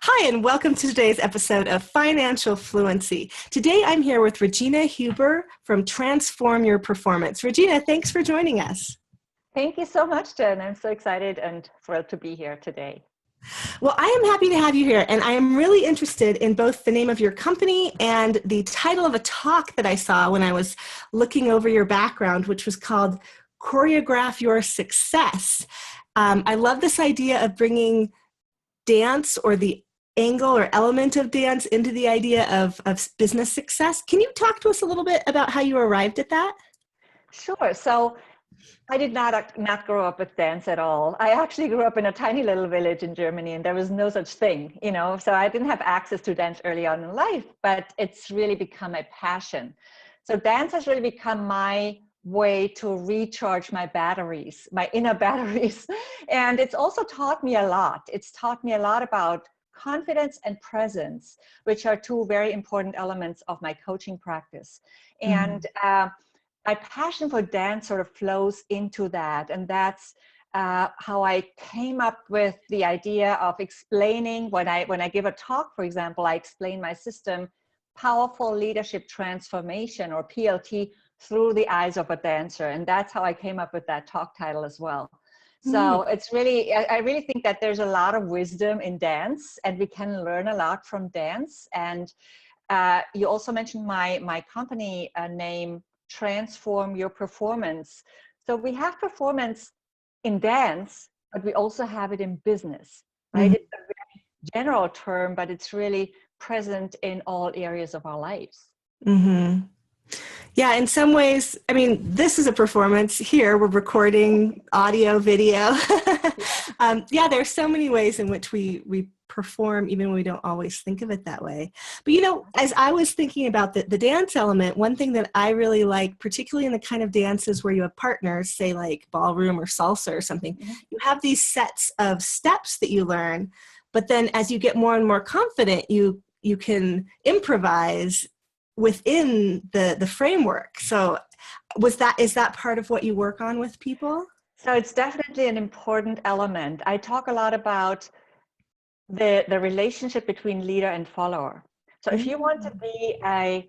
Hi, and welcome to today's episode of Financial Fluency. Today, I'm here with Regina Huber from Transform Your Performance. Regina, thanks for joining us. Thank you so much, Jen. I'm so excited and thrilled to be here today. Well, I am happy to have you here, and I am really interested in both the name of your company and the title of a talk that I saw when I was looking over your background, which was called Choreograph Your Success. I love this idea of bringing dance or the angle or element of dance into the idea of business success. Can you talk to us a little bit about how you arrived at that? Sure. So I did not grow up with dance at all. I actually grew up in a tiny little village in Germany, and there was no such thing, so I didn't have access to dance early on in life, but it's really become a passion. So dance has really become my way to recharge my batteries, my inner batteries. And it's also taught me a lot. It's taught me a lot about confidence and presence, which are two very important elements of my coaching practice. And my passion for dance sort of flows into that. And that's how I came up with the idea of explaining when I give a talk, for example, I explain my system, Powerful Leadership Transformation, or PLT, through the eyes of a dancer. And that's how I came up with that talk title as well. So it's really, I really think that there's a lot of wisdom in dance, and we can learn a lot from dance. And you also mentioned my company name, Transform Your Performance. So we have performance in dance, but we also have it in business, right? It's a very general term, but it's really present in all areas of our lives. Yeah, in some ways, I mean, this is a performance. Here, we're recording audio, video. There's so many ways in which we perform, even when we don't always think of it that way. But, as I was thinking about the dance element, one thing that I really like, particularly in the kind of dances where you have partners, say like ballroom or salsa or something, you have these sets of steps that you learn. But then as you get more and more confident, you can improvise within the framework. So is that part of what you work on with people? So it's definitely an important element. I talk a lot about the relationship between leader and follower. So if you want to be an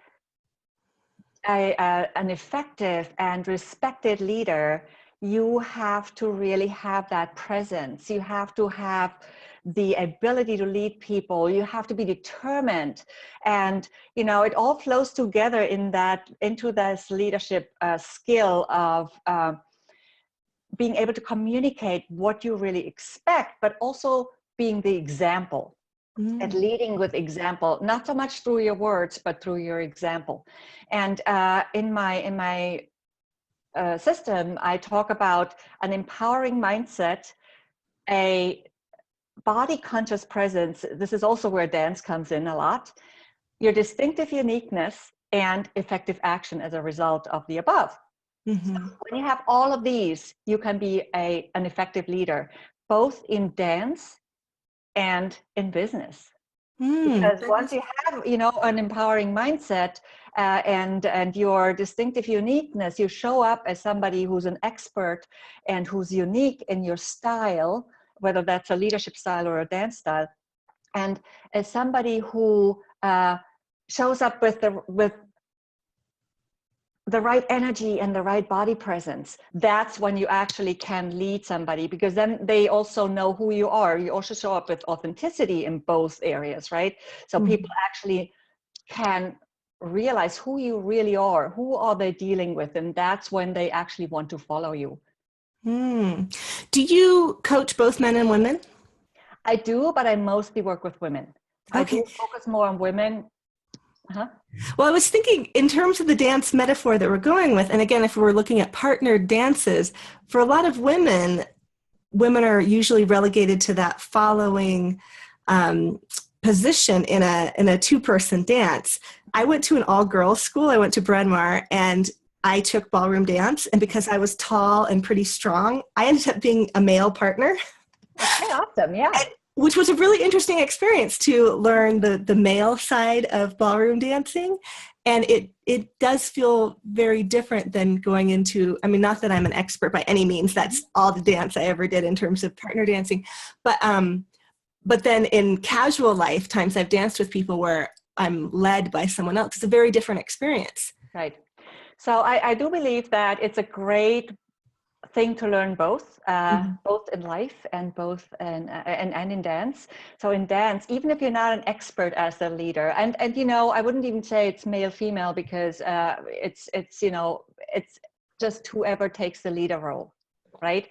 effective and respected leader, you have to really have that presence. You have to have the ability to lead people. You have to be determined. And, it all flows together into this leadership skill of being able to communicate what you really expect, but also being the example and leading with example, not so much through your words, but through your example. And in my system, I talk about an empowering mindset, a body conscious presence. This is also where dance comes in a lot. Your distinctive uniqueness and effective action as a result of the above. So when you have all of these, you can be an effective leader, both in dance and in business. Because once you have, an empowering mindset and your distinctive uniqueness, you show up as somebody who's an expert and who's unique in your style, whether that's a leadership style or a dance style, and as somebody who shows up with the right energy and the right body presence, that's when you actually can lead somebody, because then they also know who you are. You also show up with authenticity in both areas, right? So people actually can realize who you really are, who are they dealing with, and that's when they actually want to follow you. Do you coach both men and women? I do, but I mostly work with women. Okay. I do focus more on women. Well, I was thinking in terms of the dance metaphor that we're going with, and again, if we're looking at partnered dances, for a lot of women are usually relegated to that following position in a two-person dance. I went to an all-girls school. I went to Bryn Mawr, and I took ballroom dance, and because I was tall and pretty strong, I ended up being a male partner. Okay, awesome, yeah. Which was a really interesting experience to learn the male side of ballroom dancing. And it does feel very different than going into, I mean, not that I'm an expert by any means, that's all the dance I ever did in terms of partner dancing, but but then in casual life, times I've danced with people where I'm led by someone else. It's a very different experience. Right. So I do believe that it's a great thing to learn both, both in life and both and in dance. So in dance, even if you're not an expert as a leader, and I wouldn't even say it's male female, because it's it's just whoever takes the leader role, right?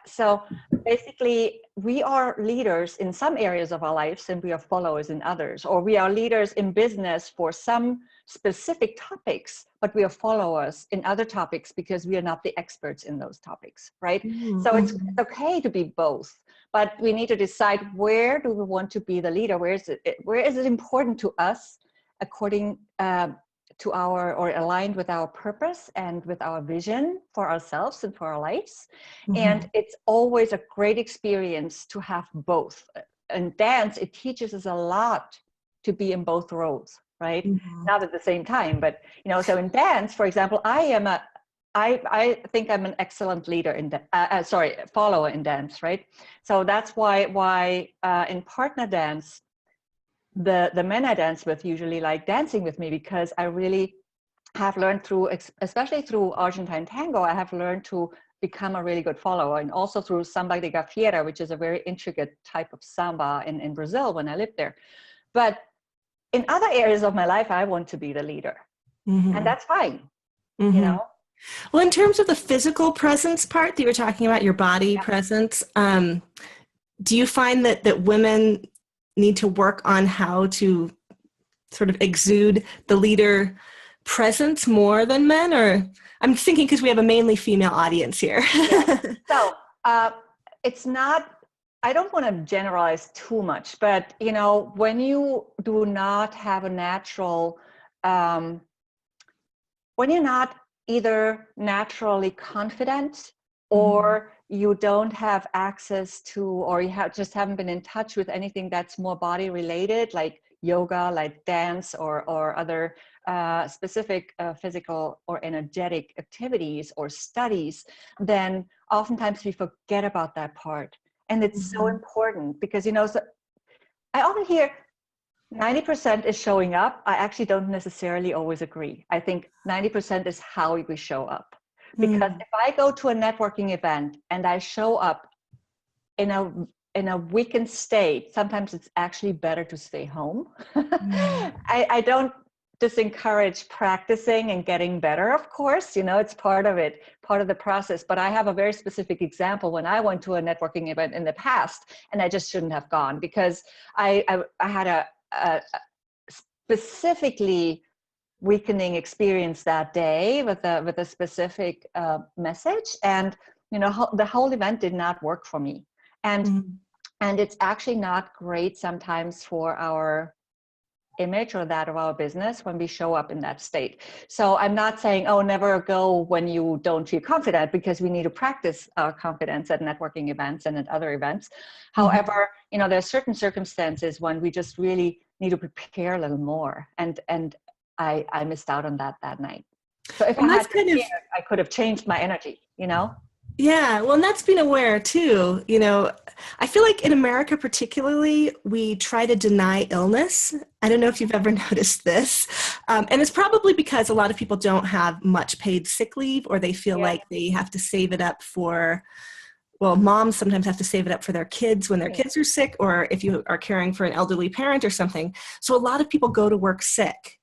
So basically, we are leaders in some areas of our lives and we are followers in others, or we are leaders in business for some specific topics, but we are followers in other topics because we are not the experts in those topics, right? So it's okay to be both, but we need to decide, where do we want to be the leader? Where is it important to us, according to our, or aligned with our purpose and with our vision for ourselves and for our lives. And it's always a great experience to have both. In dance, it teaches us a lot to be in both roles, right? Not at the same time, but so in dance, for example, I think I'm an excellent leader in follower in dance, right? So that's why in partner dance, the men I dance with usually like dancing with me, because I really have learned through, especially through Argentine tango, I have learned to become a really good follower, and also through samba de gafieira, which is a very intricate type of samba in Brazil when I lived there. But in other areas of my life, I want to be the leader, and that's fine, Well, in terms of the physical presence part that you were talking about, your body presence, do you find that women need to work on how to sort of exude the leader presence more than men? Or I'm thinking, because we have a mainly female audience here. So it's not, I don't want to generalize too much, but when you do not have a natural, when you're not either naturally confident, or you don't have access to, or you just haven't been in touch with anything that's more body related, like yoga, like dance, or other specific physical or energetic activities or studies, then oftentimes we forget about that part. And it's so important, because so I often hear 90% is showing up. I actually don't necessarily always agree. I think 90% is how we show up. Because if I go to a networking event and I show up in a weakened state, sometimes it's actually better to stay home. I don't disencourage practicing and getting better, of course, it's part of it, part of the process. But I have a very specific example when I went to a networking event in the past, and I just shouldn't have gone, because I had a specifically weakening experience that day with a specific message, and the whole event did not work for me, and it's actually not great sometimes for our image or that of our business when we show up in that state. So I'm not saying, oh, never go when you don't feel confident, because we need to practice our confidence at networking events and at other events. However, there are certain circumstances when we just really need to prepare a little more, and I missed out on that night. So if I had prepared, I could have changed my energy, Yeah, well, and that's being aware too. I feel like in America particularly, we try to deny illness. I don't know if you've ever noticed this. And it's probably because a lot of people don't have much paid sick leave, or they feel like they have to save it up for, well, moms sometimes have to save it up for their kids when their kids are sick, or if you are caring for an elderly parent or something. So a lot of people go to work sick.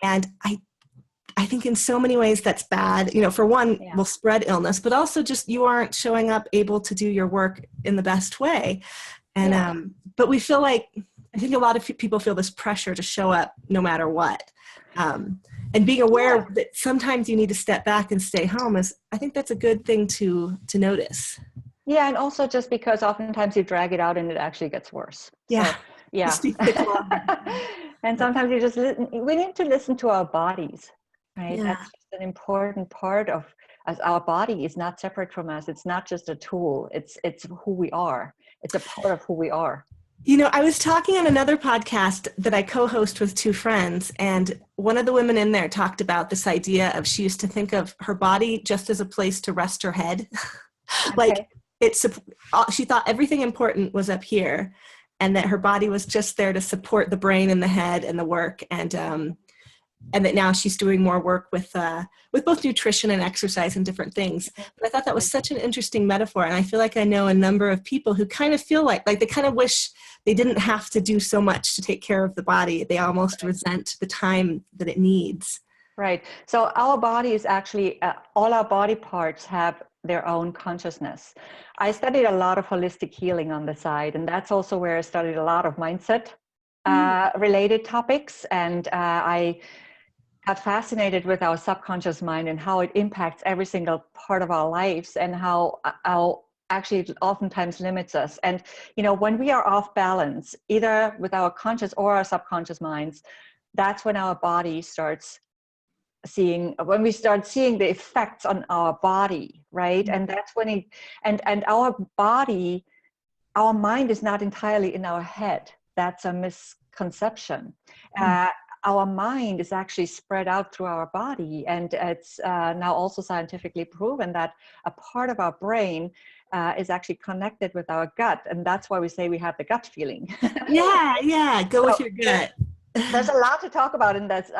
And I think in so many ways that's bad. For one, will spread illness, but also just you aren't showing up able to do your work in the best way. And but we feel like, I think a lot of people feel this pressure to show up no matter what. And being aware that sometimes you need to step back and stay home I think that's a good thing to notice. Yeah, and also just because oftentimes you drag it out and it actually gets worse. Yeah. So, yeah. And sometimes we need to listen to our bodies, right? Yeah. That's just an important part of us. Our body is not separate from us. It's not just a tool. It's who we are. It's a part of who we are. I was talking on another podcast that I co-host with two friends, and one of the women in there talked about this idea of, she used to think of her body just as a place to rest her head. Like she thought everything important was up here, and that her body was just there to support the brain and the head and the work. And that now she's doing more work with both nutrition and exercise and different things. But I thought that was such an interesting metaphor. And I feel like I know a number of people who kind of feel like they kind of wish they didn't have to do so much to take care of the body. They almost resent the time that it needs. Right. So our body is actually, all our body parts have their own consciousness. I studied a lot of holistic healing on the side, and that's also where I studied a lot of mindset related topics. And I got fascinated with our subconscious mind and how it impacts every single part of our lives, and how actually it oftentimes limits us. And, when we are off balance, either with our conscious or our subconscious minds, that's when our body starts when we start seeing the effects on our body, right? Mm-hmm. And that's when and our body, our mind is not entirely in our head. That's a misconception. Mm-hmm. Our mind is actually spread out through our body, and it's now also scientifically proven that a part of our brain is actually connected with our gut, and that's why we say we have the gut feeling. Yeah, go with your gut. There's a lot to talk about in this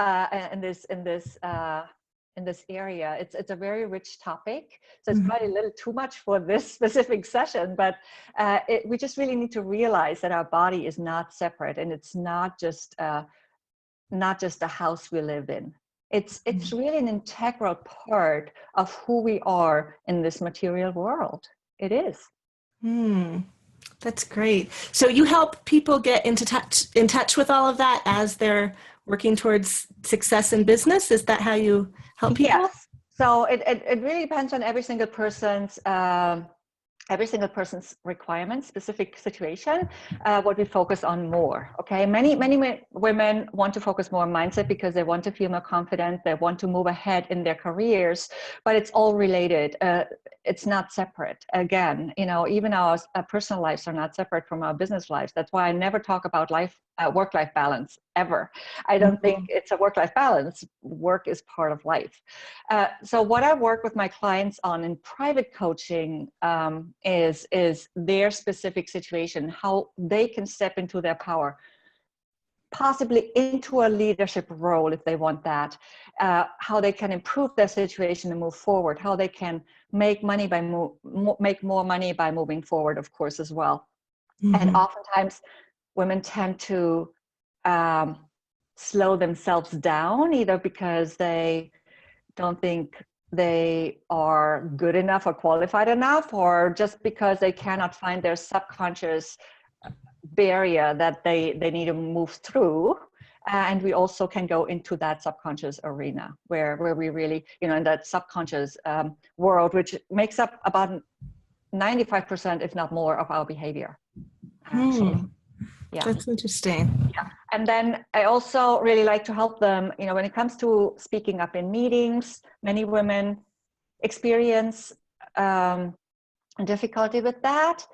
area. It's a very rich topic, so it's probably a little too much for this specific session. But we just really need to realize that our body is not separate, and it's not just a house we live in. It's really an integral part of who we are in this material world. It is. That's great. So you help people get in touch with all of that as they're working towards success in business? Is that how you help people? Yes. So it really depends on every single person's requirements, specific situation, what we focus on more. Okay, many women want to focus more on mindset because they want to feel more confident, they want to move ahead in their careers, but it's all related. It's not separate. Again, even our personal lives are not separate from our business lives. That's why I never talk about work-life balance ever. I don't think it's a work-life balance. Work is part of life. So what I work with my clients on in private coaching is their specific situation, how they can step into their power, possibly into a leadership role if they want that, how they can improve their situation and move forward, how they can make money make more money by moving forward, of course, as well. And oftentimes women tend to slow themselves down, either because they don't think they are good enough or qualified enough, or just because they cannot find their subconscious barrier that they need to move through. And we also can go into that subconscious arena where we really, in that subconscious world, which makes up about 95%, if not more, of our behavior. Actually. Yeah. That's interesting. Yeah. And then I also really like to help them, when it comes to speaking up in meetings. Many women experience difficulty with that.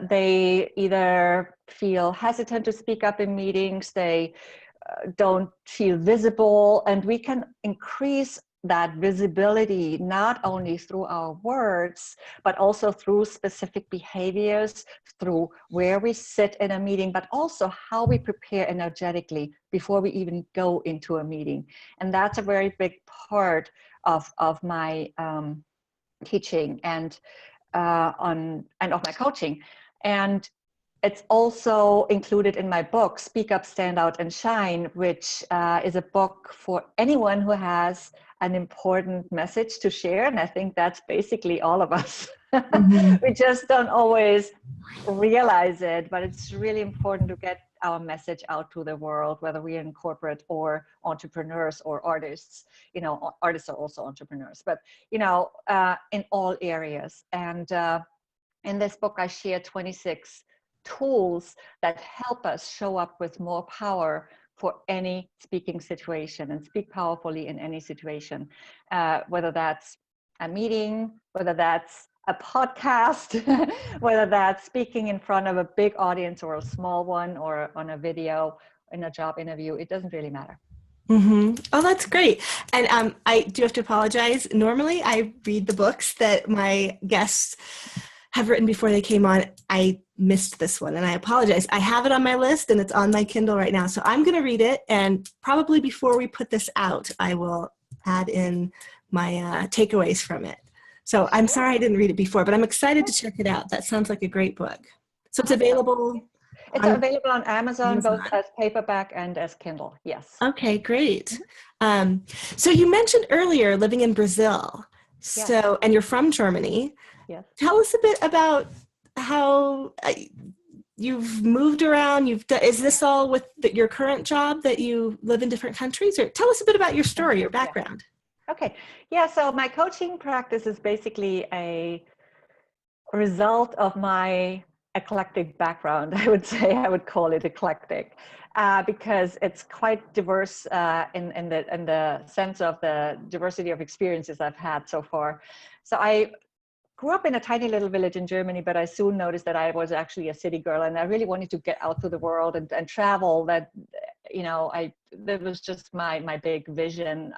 They either feel hesitant to speak up in meetings, they don't feel visible, and we can increase that visibility not only through our words, but also through specific behaviors, through where we sit in a meeting, but also how we prepare energetically before we even go into a meeting. And that's a very big part of my teaching and of my coaching. And it's also included in my book, Speak Up, Stand Out, and Shine, which is a book for anyone who has an important message to share. And I think that's basically all of us. We just don't always realize it, but it's really important to get our message out to the world, whether we're in corporate or entrepreneurs or artists. Artists are also entrepreneurs, but, in all areas. And in this book, I share 26 tools that help us show up with more power for any speaking situation and speak powerfully in any situation, whether that's a meeting, whether that's a podcast, whether that's speaking in front of a big audience or a small one, or on a video, in a job interview. It doesn't really matter. Oh, that's great. And I do have to apologize. Normally I read the books that my guests have written before they came on, I missed this one and I apologize. I have it on my list and it's on my Kindle right now. So I'm going to read it, and probably before we put this out, I will add in my takeaways from it. So I'm sorry I didn't read it before, but I'm excited to check it out. That sounds like a great book. So it's available. It's available on Amazon, Amazon, both as paperback and as Kindle. Yes. Okay, great. So you mentioned earlier living in Brazil. Yes. So, and you're from Germany. Yes. Tell us a bit about how you've moved around. Is this all with your current job that you live in different countries? Or tell us a bit about your story, your background. Okay. Yeah. So my coaching practice is basically a result of my eclectic background. I would say I would call it eclectic, because it's quite diverse in the sense of the diversity of experiences I've had so far. So I grew up in a tiny little village in Germany, but I soon noticed that I was actually a city girl, and I really wanted to get out to the world and travel. That, that was just my big vision,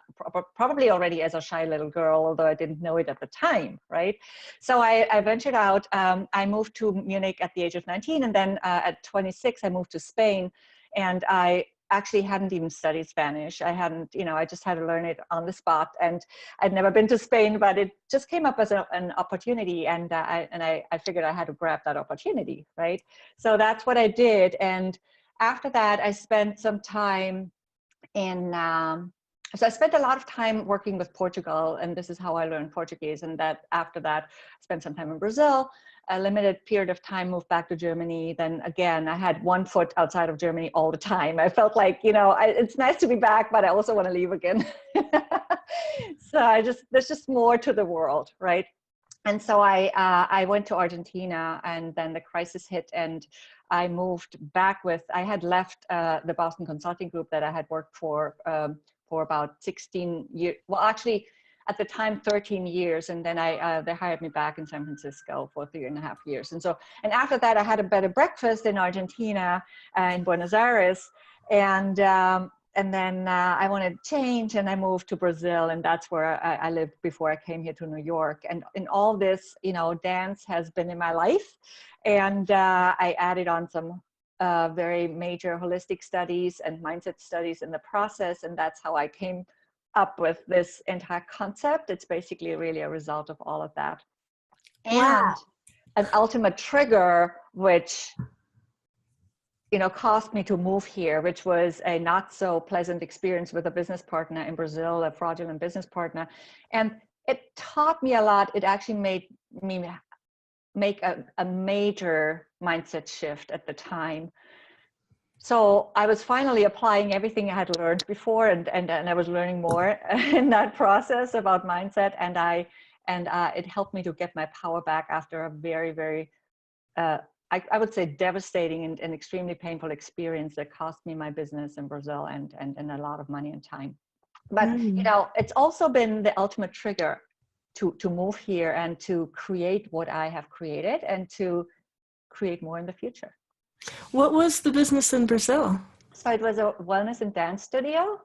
probably already as a shy little girl, although I didn't know it at the time, right? So I ventured out. I moved to Munich at the age of 19, and then at 26, I moved to Spain, and I actually hadn't even studied Spanish. I hadn't, I just had to learn it on the spot, and I'd never been to Spain, but it just came up as an opportunity, and I figured I had to grab that opportunity, right? So that's what I did, and after that, I spent some time so I spent a lot of time working with Portugal, and this is how I learned Portuguese. And after that, I spent some time in Brazil, a limited period of time, moved back to Germany. Then again, I had one foot outside of Germany all the time. I felt like, it's nice to be back, but I also want to leave again. So there's just more to the world, right? And so I went to Argentina, and then the crisis hit, and I moved back I had left the Boston Consulting Group that I had worked for about 16 years. Well, actually, at the time, 13 years. And then they hired me back in San Francisco for 3.5 years. And after that, I had a bed and breakfast in Argentina, in Buenos Aires. And then I wanted to change, and I moved to Brazil, and that's where I lived before I came here to New York. And in all this, dance has been in my life. And I added on some very major holistic studies and mindset studies in the process. And that's how I came up with this entire concept. It's basically really a result of all of that. Wow. And an ultimate trigger, which caused me to move here, which was a not so pleasant experience with a business partner in Brazil, a fraudulent business partner. And it taught me a lot. It actually made me make a major mindset shift at the time. So I was finally applying everything I had learned before, and I was learning more in that process about mindset. And it helped me to get my power back after a very, very, I would say, devastating and extremely painful experience that cost me my business in Brazil and a lot of money and time. But, it's also been the ultimate trigger to move here and to create what I have created and to create more in the future. What was the business in Brazil? So it was a wellness and dance studio.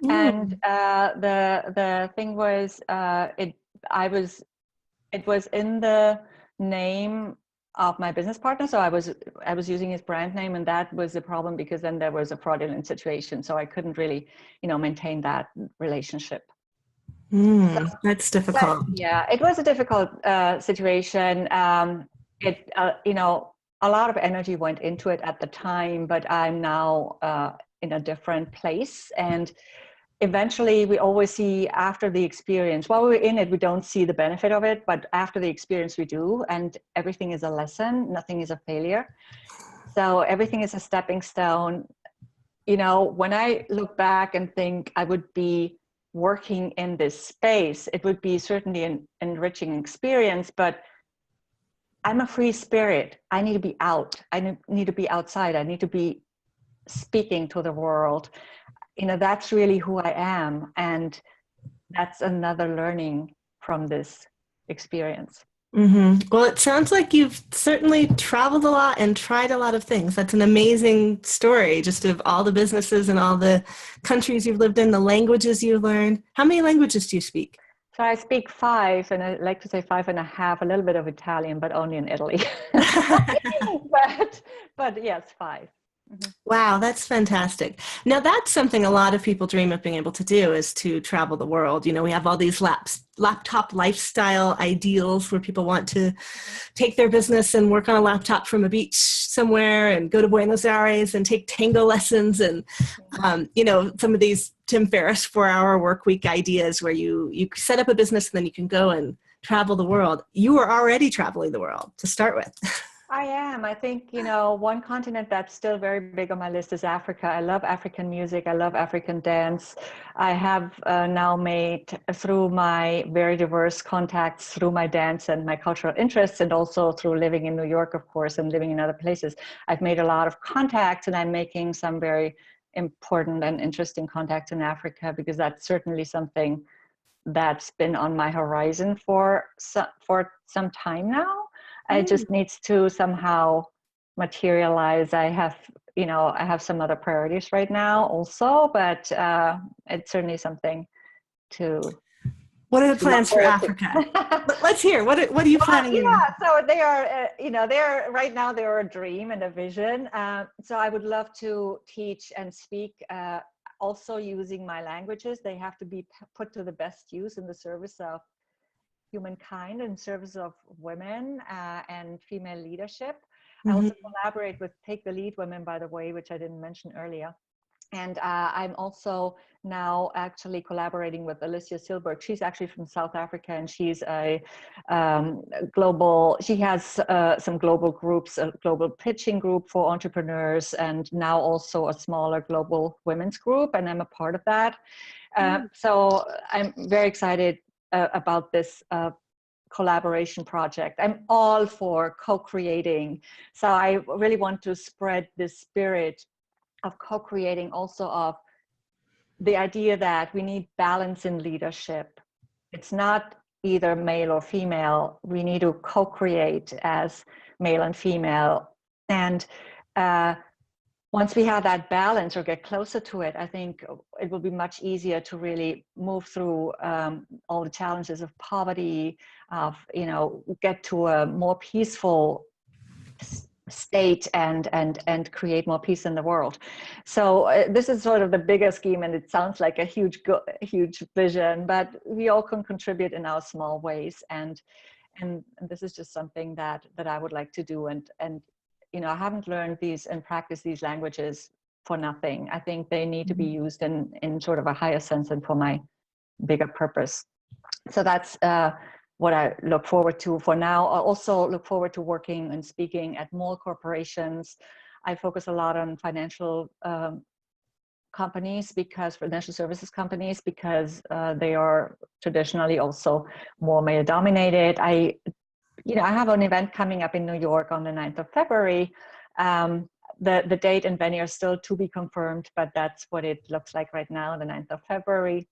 And the thing was, it was in the name of my business partner. So I was using his brand name, and that was the problem, because then there was a fraudulent situation. So I couldn't really, maintain that relationship. So, that's difficult. It was a difficult situation. A lot of energy went into it at the time, but I'm now in a different place. And eventually we always see after the experience, while we're in it, we don't see the benefit of it, but after the experience we do, and everything is a lesson, nothing is a failure. So everything is a stepping stone. When I look back and think I would be working in this space, it would be certainly an enriching experience, but I'm a free spirit. I need to be out. I need to be outside. I need to be speaking to the world. That's really who I am. And that's another learning from this experience. Well, it sounds like you've certainly traveled a lot and tried a lot of things. That's an amazing story, just of all the businesses and all the countries you've lived in, the languages you learned. How many languages do you speak? So I speak five, and I like to say 5.5, a little bit of Italian, but only in Italy. but yes, five. Mhm. Wow, that's fantastic. Now, that's something a lot of people dream of being able to do, is to travel the world. You know, we have all these laptop lifestyle ideals where people want to take their business and work on a laptop from a beach somewhere and go to Buenos Aires and take tango lessons and, you know, some of these Tim Ferriss 4-hour work week ideas where you set up a business and then you can go and travel the world. You are already traveling the world to start with. I am. I think, you know, one continent that's still very big on my list is Africa. I love African music. I love African dance. I have now made, through my very diverse contacts, through my dance and my cultural interests, and also through living in New York, of course, and living in other places, I've made a lot of contacts, and I'm making some very important and interesting contacts in Africa, because that's certainly something that's been on my horizon for some time now. It just needs to somehow materialize. I have some other priorities right now also, but it's certainly something to. What are the plans for Africa? Let's hear. What are you planning? Yeah, so they are, they're right now, they're a dream and a vision. So I would love to teach and speak also using my languages. They have to be put to the best use in the service of humankind, in service of women and female leadership. I also collaborate with Take the Lead Women, by the way, which I didn't mention earlier. And I'm also now actually collaborating with Alicia Silberg. She's actually from South Africa, and she's a she has some global groups, a global pitching group for entrepreneurs, and now also a smaller global women's group, and I'm a part of that. So I'm very excited about this collaboration project. I'm all for co-creating. So I really want to spread this spirit of co-creating, also of the idea that we need balance in leadership. It's not either male or female. We need to co-create as male and female. And once we have that balance or get closer to it, I think it will be much easier to really move through all the challenges of poverty, of, get to a more peaceful state and create more peace in the world. So this is sort of the bigger scheme, and it sounds like a huge vision, but we all can contribute in our small ways. And this is just something that I would like to do. And I haven't learned these and practiced these languages for nothing. I think they need to be used in sort of a higher sense and for my bigger purpose. So that's what I look forward to for now. I also look forward to working and speaking at more corporations. I focus a lot on financial companies, because financial services companies, because they are traditionally also more male dominated. I have an event coming up in New York on the 9th of February. The date and venue are still to be confirmed, but that's what it looks like right now, the 9th of February.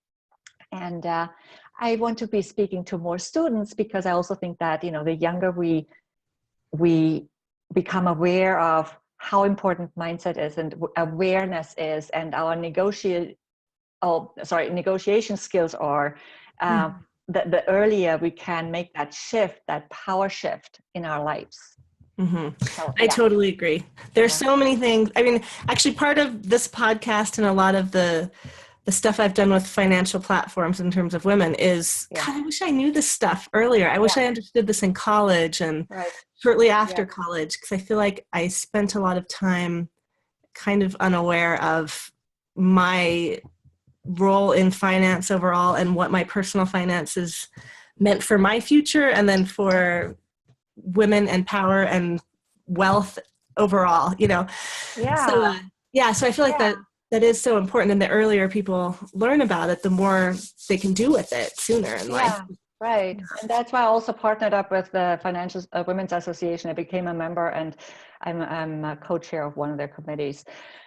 And I want to be speaking to more students, because I also think that, the younger we become aware of how important mindset is and awareness is, and our negotiation skills are, the earlier we can make that shift, that power shift in our lives. So, I totally agree. There's so many things. I mean, actually, part of this podcast and a lot of the stuff I've done with financial platforms in terms of women is, God, I wish I knew this stuff earlier. I wish I understood this in college and shortly after college, because I feel like I spent a lot of time kind of unaware of my role in finance overall and what my personal finances meant for my future, and then for women and power and wealth overall, So I feel like that is so important, and the earlier people learn about it, the more they can do with it sooner in life. Right. And that's why I also partnered up with the Financial Women's Association. I became a member, and I'm a co-chair of one of their committees.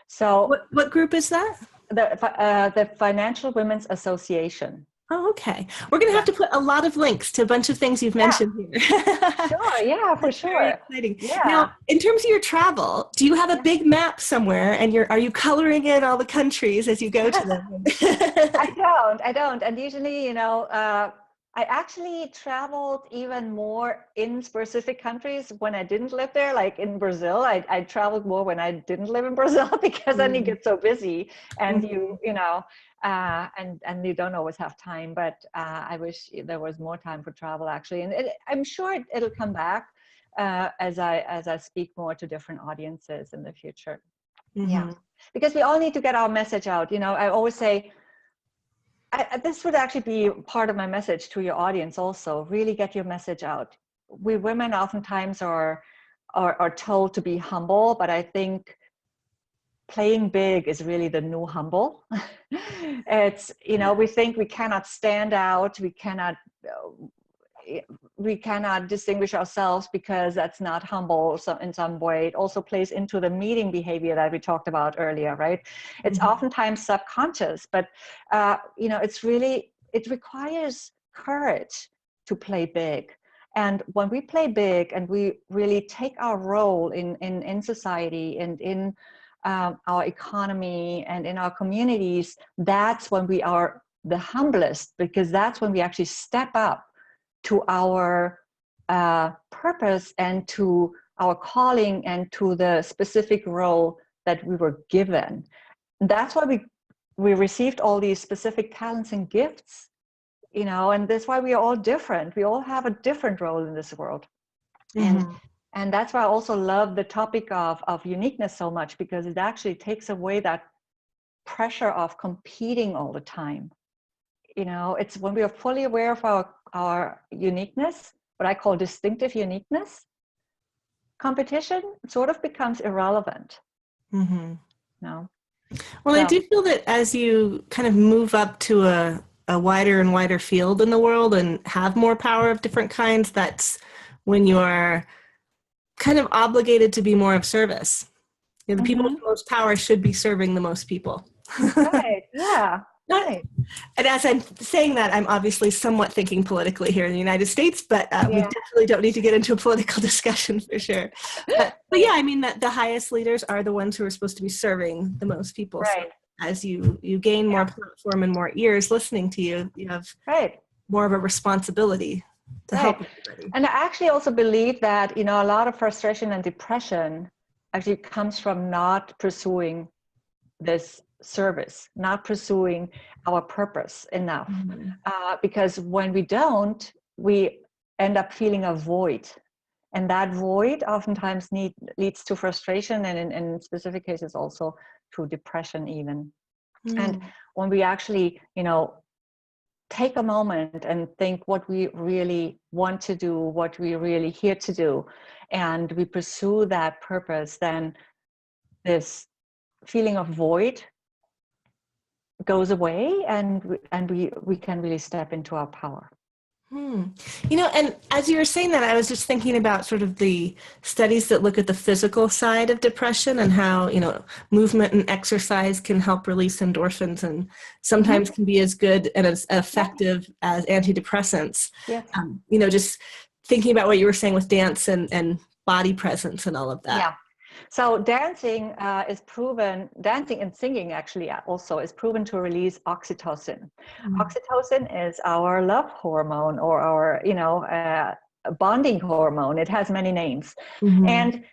So what group is that? The Financial Women's Association. Oh, okay. We're going to have to put a lot of links to a bunch of things you've mentioned here. Sure. For sure. Very exciting. Yeah. Now, in terms of your travel, do you have a big map somewhere, and are you coloring in all the countries as you go to them? I don't. And usually, I actually traveled even more in specific countries when I didn't live there. Like in Brazil, I traveled more when I didn't live in Brazil because then you get so busy and and you don't always have time. But I wish there was more time for travel actually, and I'm sure it'll come back as I speak more to different audiences in the future. Yeah, because we all need to get our message out. I always say, this would actually be part of my message to your audience also. Really get your message out. We women oftentimes are told to be humble, but I think playing big is really the new humble. It's, we think we cannot stand out, we cannot distinguish ourselves because that's not humble. So in some way, it also plays into the meeting behavior that we talked about earlier, right? It's oftentimes subconscious, but it requires courage to play big. And when we play big and we really take our role in society and in our economy and in our communities, that's when we are the humblest, because that's when we actually step up to our purpose and to our calling and to the specific role that we were given. That's why we received all these specific talents and gifts, and that's why we are all different. We all have a different role in this world. And that's why I also love the topic of uniqueness so much, because it actually takes away that pressure of competing all the time. It's when we are fully aware of our uniqueness, what I call distinctive uniqueness, competition sort of becomes irrelevant. Well, I do feel that as you kind of move up to a wider and wider field in the world and have more power of different kinds, that's when you are kind of obligated to be more of service. The people with the most power should be serving the most people. Right. Yeah. Right. And as I'm saying that, I'm obviously somewhat thinking politically here in the United States, but we definitely don't need to get into a political discussion for sure. But yeah, I mean that the highest leaders are the ones who are supposed to be serving the most people. Right. So as you gain more platform and more ears listening to you, you have more of a responsibility to help everybody. And I actually also believe that, a lot of frustration and depression actually comes from not pursuing this service, not pursuing our purpose enough. Because when we don't, we end up feeling a void. And that void oftentimes leads to frustration, and in specific cases also to depression even. And when we actually, take a moment and think what we really want to do, what we really here to do, and we pursue that purpose, then this feeling of void goes away, and we can really step into our power. And as you were saying that, I was just thinking about sort of the studies that look at the physical side of depression and how, movement and exercise can help release endorphins and sometimes can be as good and as effective as antidepressants. Just thinking about what you were saying with dance and body presence and all of that. Yeah. So dancing is proven, dancing and singing actually also is proven to release oxytocin. Oxytocin is our love hormone, or our, bonding hormone. It has many names. And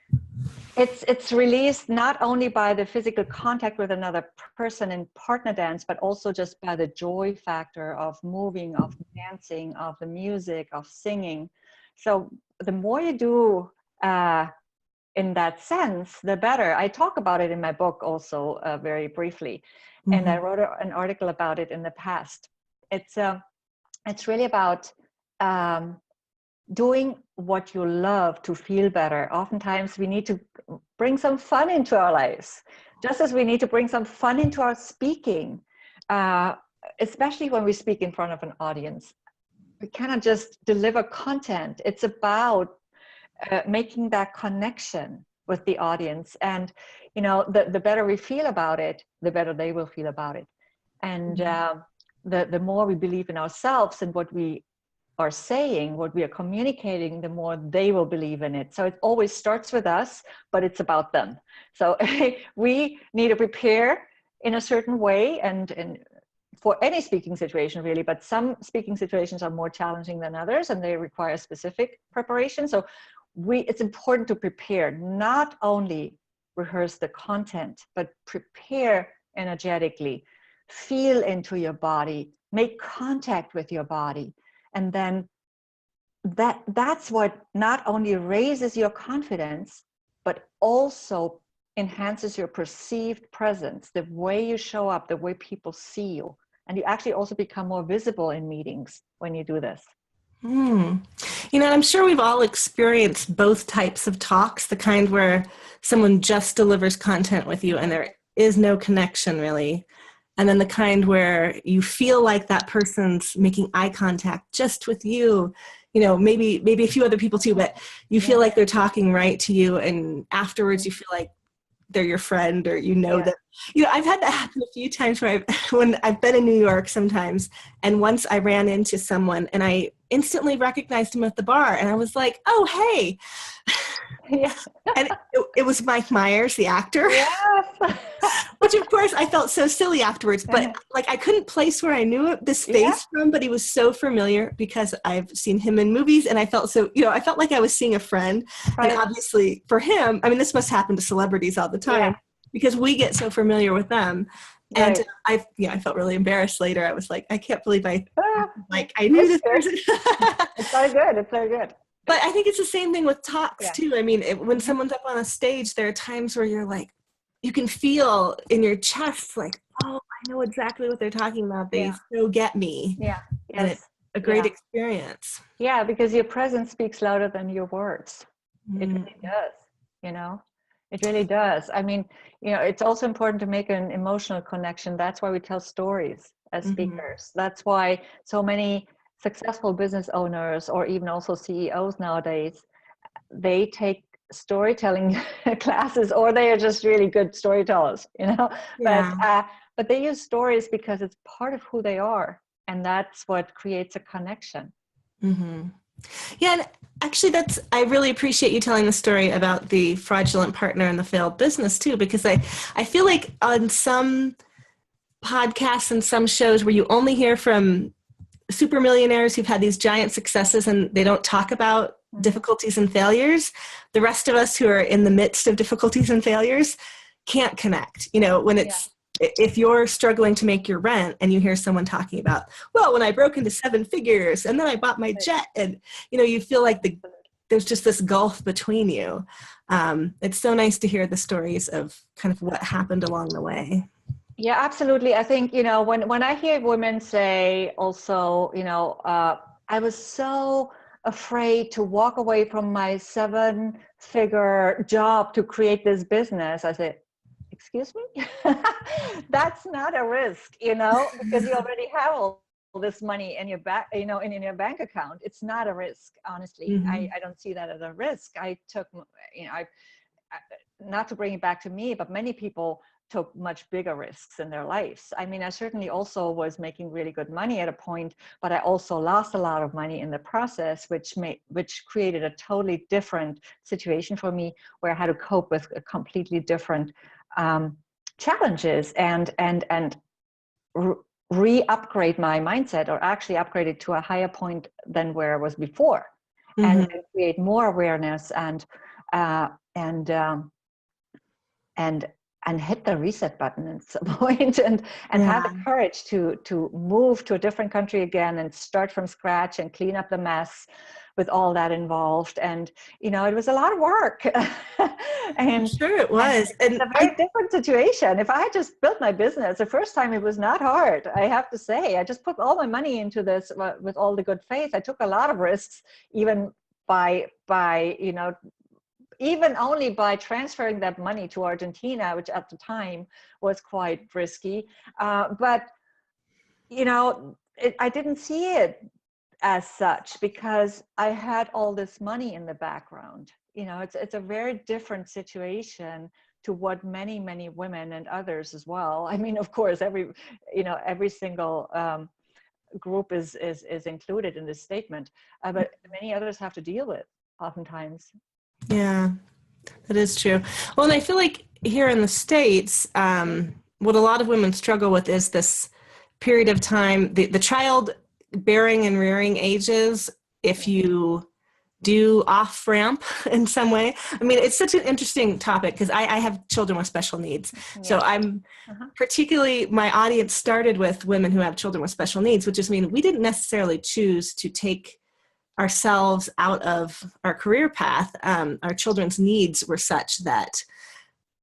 it's released not only by the physical contact with another person in partner dance, but also just by the joy factor of moving, of dancing, of the music, of singing. So the more you do, in that sense, the better. I talk about it in my book also very briefly, and I wrote an article about it in the past. It's really about doing what you love to feel better. Oftentimes we need to bring some fun into our lives, just as we need to bring some fun into our speaking, especially when we speak in front of an audience. We cannot just deliver content. It's about making that connection with the audience, and the better we feel about it, the better they will feel about it. And the more we believe in ourselves and what we are saying, what we are communicating, the more they will believe in it. So it always starts with us, but it's about them. So we need to prepare in a certain way and for any speaking situation really, but some speaking situations are more challenging than others and they require specific preparation. So it's important to prepare, not only rehearse the content, but prepare energetically, feel into your body, make contact with your body. And then that's what not only raises your confidence, but also enhances your perceived presence, the way you show up, the way people see you. And you actually also become more visible in meetings when you do this. You know, I'm sure we've all experienced both types of talks, the kind where someone just delivers content with you and there is no connection really. And then the kind where you feel like that person's making eye contact just with you, you know, maybe a few other people too, but you feel like they're talking right to you. And afterwards you feel like they're your friend, or you know that, you know, I've had that happen a few times where when I've been in New York sometimes, and once I ran into someone and I instantly recognized him at the bar and I was like, oh, hey. And it was Mike Myers, the actor. Yes. Which of course I felt so silly afterwards, but like I couldn't place where I knew this face from, but he was so familiar because I've seen him in movies and I felt so, you know, I felt like I was seeing a friend. Right. And obviously for him, I mean, this must happen to celebrities all the time because we get so familiar with them. And I felt really embarrassed later. I was like, I can't believe I knew this person. It's very good. It's very good. But I think it's the same thing with talks too. I mean, when someone's up on a stage, there are times where you're like, you can feel in your chest like, oh, I know exactly what they're talking about. They so get me. Yeah. Yes. And it's a great experience. Yeah, because your presence speaks louder than your words. It really does, you know. It really does. I mean, you know, it's also important to make an emotional connection. That's why we tell stories as speakers. That's why so many successful business owners or even also CEOs nowadays, they take storytelling classes, or they are just really good storytellers, you know. But they use stories because it's part of who they are, and that's what creates a connection. Yeah, and actually I really appreciate you telling the story about the fraudulent partner and the failed business too, because I feel like on some podcasts and some shows where you only hear from super millionaires who've had these giant successes and they don't talk about difficulties and failures, the rest of us who are in the midst of difficulties and failures can't connect. You know, when if you're struggling to make your rent and you hear someone talking about, well, when I broke into 7 figures and then I bought my jet, and, you know, you feel like there's just this gulf between you. It's so nice to hear the stories of kind of what happened along the way. Yeah, absolutely. I think, you know, when I hear women say also, you know, I was so afraid to walk away from my 7-figure job to create this business, I say, excuse me? That's not a risk, you know, because you already have all this money in your back, you know, in your bank account. It's not a risk, honestly. I don't see that as a risk. I took, you know, not to bring it back to me, but many people took much bigger risks in their lives. I mean, I certainly also was making really good money at a point, but I also lost a lot of money in the process, which created a totally different situation for me, where I had to cope with a completely different challenges and re-upgrade my mindset, or actually upgrade it to a higher point than where I was before, and create more awareness and hit the reset button at some point, and have the courage to move to a different country again and start from scratch and clean up the mess with all that involved. And, you know, it was a lot of work. And I'm sure it was. And it's a very different situation. If I had just built my business, the first time it was not hard, I have to say. I just put all my money into this with all the good faith. I took a lot of risks, even by you know, even only by transferring that money to Argentina, which at the time was quite risky. But, you know, I didn't see it as such because I had all this money in the background. You know, it's a very different situation to what many, many women and others as well. I mean, of course, every single group is included in this statement, but many others have to deal with oftentimes. Yeah, that is true. Well, and I feel like here in the States, what a lot of women struggle with is this period of time, the child bearing and rearing ages, if you do off ramp in some way. I mean, it's such an interesting topic because I have children with special needs. So I'm particularly, my audience started with women who have children with special needs, which just means we didn't necessarily choose to take ourselves out of our career path. Our children's needs were such that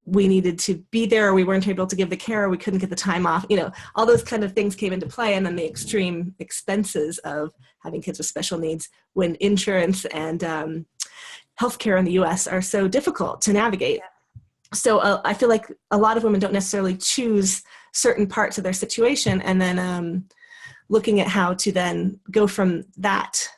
we needed to be there, or we weren't able to give the care, or we couldn't get the time off. You know, all those kind of things came into play, and then the extreme expenses of having kids with special needs when insurance and healthcare in the U.S. are so difficult to navigate. So I feel like a lot of women don't necessarily choose certain parts of their situation, and then looking at how to then go from that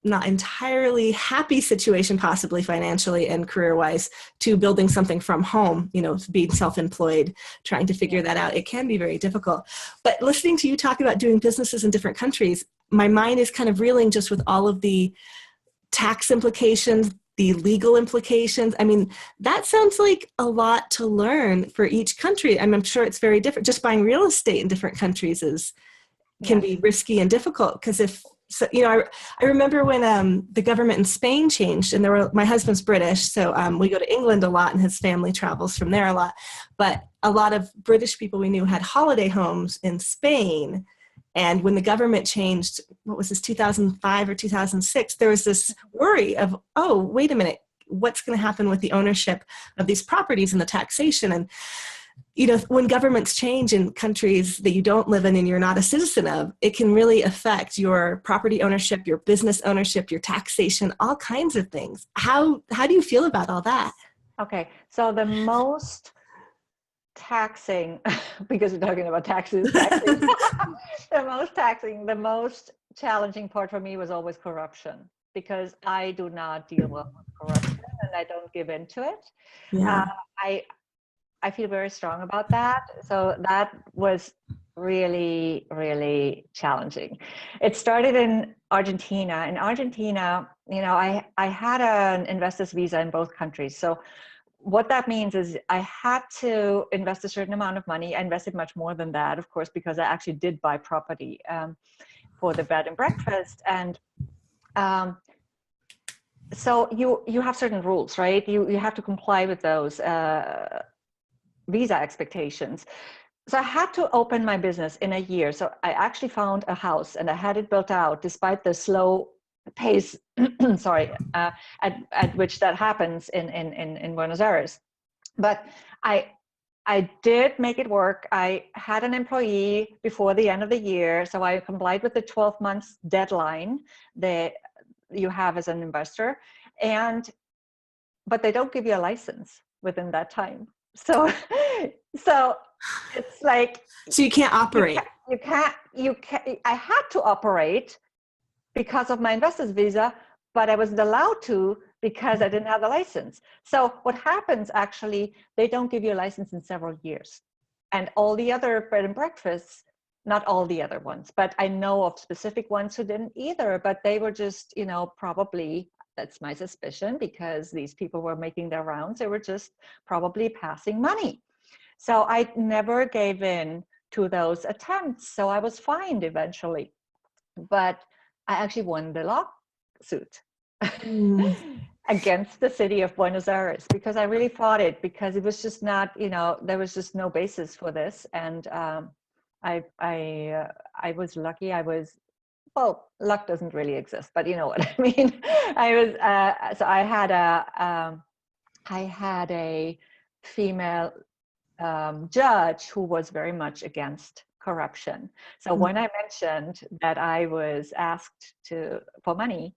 not entirely happy situation, possibly financially and career-wise, to building something from home, you know, being self-employed, trying to figure that out. It can be very difficult. But listening to you talk about doing businesses in different countries, my mind is kind of reeling just with all of the tax implications, the legal implications. I mean, that sounds like a lot to learn for each country. I'm sure it's very different. Just buying real estate in different countries can be risky and difficult, because so, you know, I remember when the government in Spain changed, and my husband's British, so we go to England a lot, and his family travels from there a lot. But a lot of British people we knew had holiday homes in Spain. And when the government changed, what was this, 2005 or 2006, there was this worry of, oh, wait a minute, what's going to happen with the ownership of these properties and the taxation? And you know, when governments change in countries that you don't live in and you're not a citizen of, it can really affect your property ownership, your business ownership, your taxation, all kinds of things. How do you feel about all that? Okay, so the most taxing, because we're talking about taxes, the most challenging part for me was always corruption, because I do not deal well with corruption and I don't give into it. Yeah. I feel very strong about that. So that was really, really challenging. It started in Argentina. In Argentina, you know, I had an investor's visa in both countries. So what that means is I had to invest a certain amount of money. I invested much more than that, of course, because I actually did buy property for the bed and breakfast. And so you have certain rules, right? You have to comply with those visa expectations. So I had to open my business in a year. So I actually found a house and I had it built out despite the slow pace, sorry, at which that happens in Buenos Aires. But I did make it work. I had an employee before the end of the year. So I complied with the 12 months deadline that you have as an investor. But they don't give you a license within that time. So it's like, so you can't operate. You can't. I had to operate because of my investor's visa, but I wasn't allowed to because I didn't have the license. So what happens, actually, they don't give you a license in several years. And all the other bed and breakfasts, not all the other ones, but I know of specific ones who didn't either, but they were just, you know, probably, that's my suspicion, because these people were making their rounds, they were just probably passing money. So I never gave in to those attempts. So I was fined eventually, but I actually won the lawsuit against the city of Buenos Aires, because I really fought it, because it was just not, you know, there was just no basis for this. And I was lucky. Well, luck doesn't really exist, but you know what I mean. So I had a female judge who was very much against corruption. So when I mentioned that I was asked for money,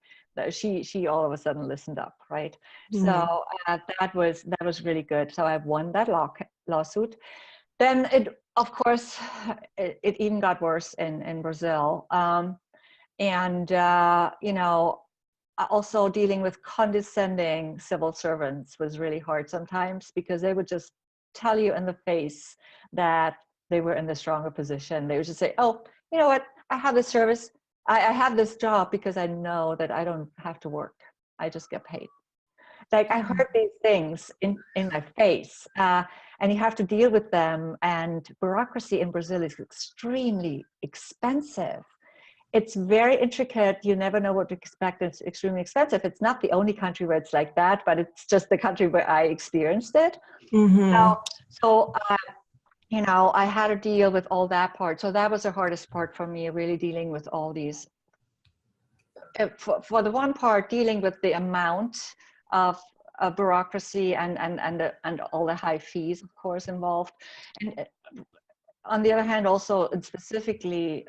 she all of a sudden listened up, right? So that was really good. So I won that lawsuit. Then of course, it even got worse in Brazil. You know, also dealing with condescending civil servants was really hard sometimes, because they would just tell you in the face that they were in the stronger position. They would just say, oh, you know what, I have this service, I have this job because I know that I don't have to work, I just get paid. Like I heard these things in my face, and you have to deal with them. And bureaucracy in Brazil is extremely expensive. It's very intricate. You never know what to expect. It's extremely expensive. It's not the only country where it's like that, but it's just the country where I experienced it. Mm-hmm. So I had to deal with all that part. So that was the hardest part for me, really dealing with all these. For the one part, dealing with the amount of bureaucracy and all the high fees, of course, involved. And on the other hand, also specifically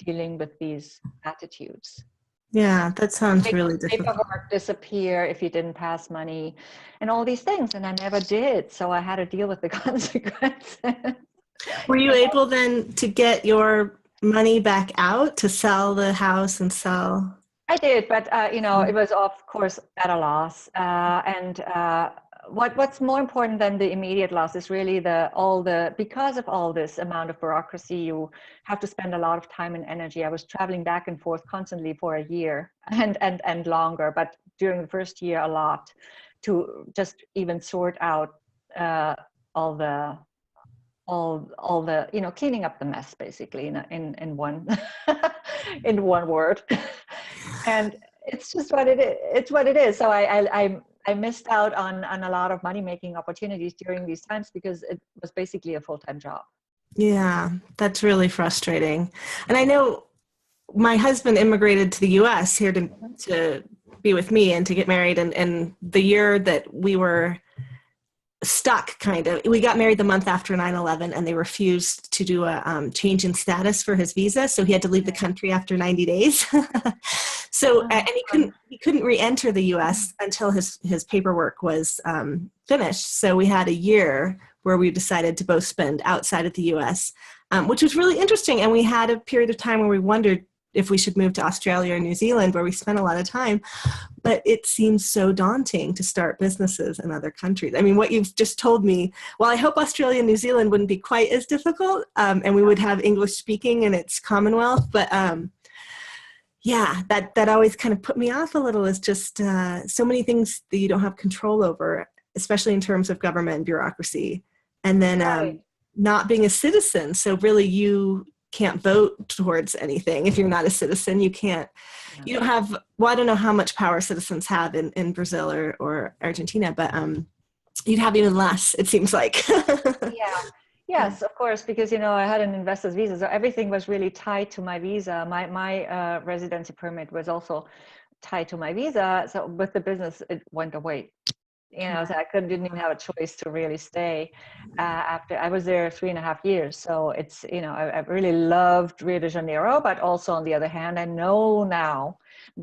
dealing with these attitudes. Yeah, that sounds Make really difficult. paperwork disappear if you didn't pass money and all these things. And I never did. So I had to deal with the consequences. Were you able then to get your money back out to sell the house and sell? I did, but it was of course at a loss. What's more important than the immediate loss is really because of all this amount of bureaucracy, you have to spend a lot of time and energy. I was traveling back and forth constantly for a year and longer, but during the first year a lot, to just even sort out all the cleaning up the mess, basically, in one in one word. And it's just what it is. It's what it is. So I missed out on a lot of money making opportunities during these times because it was basically a full-time job. Yeah, that's really frustrating. And I know my husband immigrated to the US here to be with me and to get married. And the year that we were stuck, kind of, we got married the month after 9/11, and they refused to do a change in status for his visa. So he had to leave the country after 90 days. So, and he couldn't re-enter the US until his paperwork was finished. So we had a year where we decided to both spend outside of the US, which was really interesting. And we had a period of time where we wondered if we should move to Australia or New Zealand, where we spent a lot of time. But it seems so daunting to start businesses in other countries. I mean, what you've just told me, well, I hope Australia and New Zealand wouldn't be quite as difficult, and we would have English speaking in its Commonwealth. But yeah, that always kind of put me off a little, is just so many things that you don't have control over, especially in terms of government and bureaucracy. And then not being a citizen. So really you can't vote towards anything. If you're not a citizen, you can't, you don't have, well, I don't know how much power citizens have in Brazil or Argentina, but you'd have even less, it seems like. Yes, of course, because, I had an investor's visa, so everything was really tied to my visa. My residency permit was also tied to my visa. So with the business, it went away. So I didn't even have a choice to really stay after I was there 3.5 years. So it's, I really loved Rio de Janeiro, but also on the other hand, I know now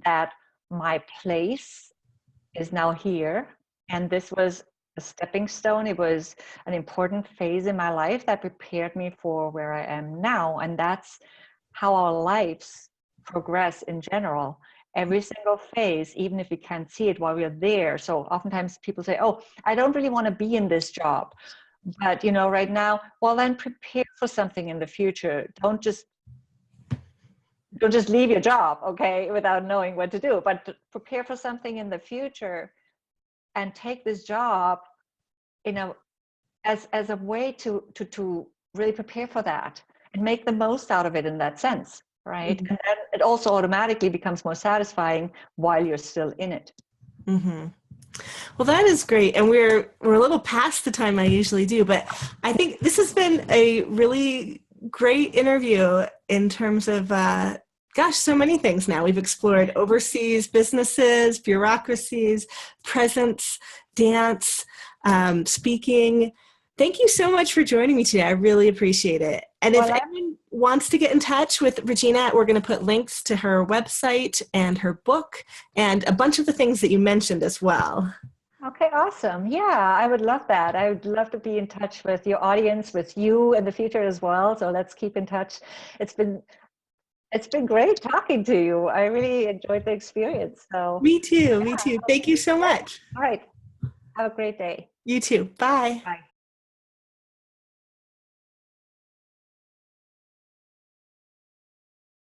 that my place is now here. And this was a stepping stone. It was an important phase in my life that prepared me for where I am now. And that's how our lives progress in general. Every single phase, even if we can't see it while we're there. So oftentimes people say, oh, I don't really want to be in this job. But, right now, well, then prepare for something in the future. Don't just leave your job, okay, without knowing what to do. But prepare for something in the future and take this job, as a way to really prepare for that and make the most out of it in that sense. Right. Mm-hmm. And then it also automatically becomes more satisfying while you're still in it. Mm-hmm. Well, that is great. And we're a little past the time I usually do, but I think this has been a really great interview in terms of, so many things now. We've explored overseas businesses, bureaucracies, presence, dance, speaking. Thank you so much for joining me today. I really appreciate it. And if anyone wants to get in touch with Regina, we're going to put links to her website and her book and a bunch of the things that you mentioned as well. Okay, awesome. Yeah, I would love that. I would love to be in touch with your audience, with you in the future as well. So let's keep in touch. It's been great talking to you. I really enjoyed the experience. So Me too. Thank you so much. All right. Have a great day. You too. Bye. Bye.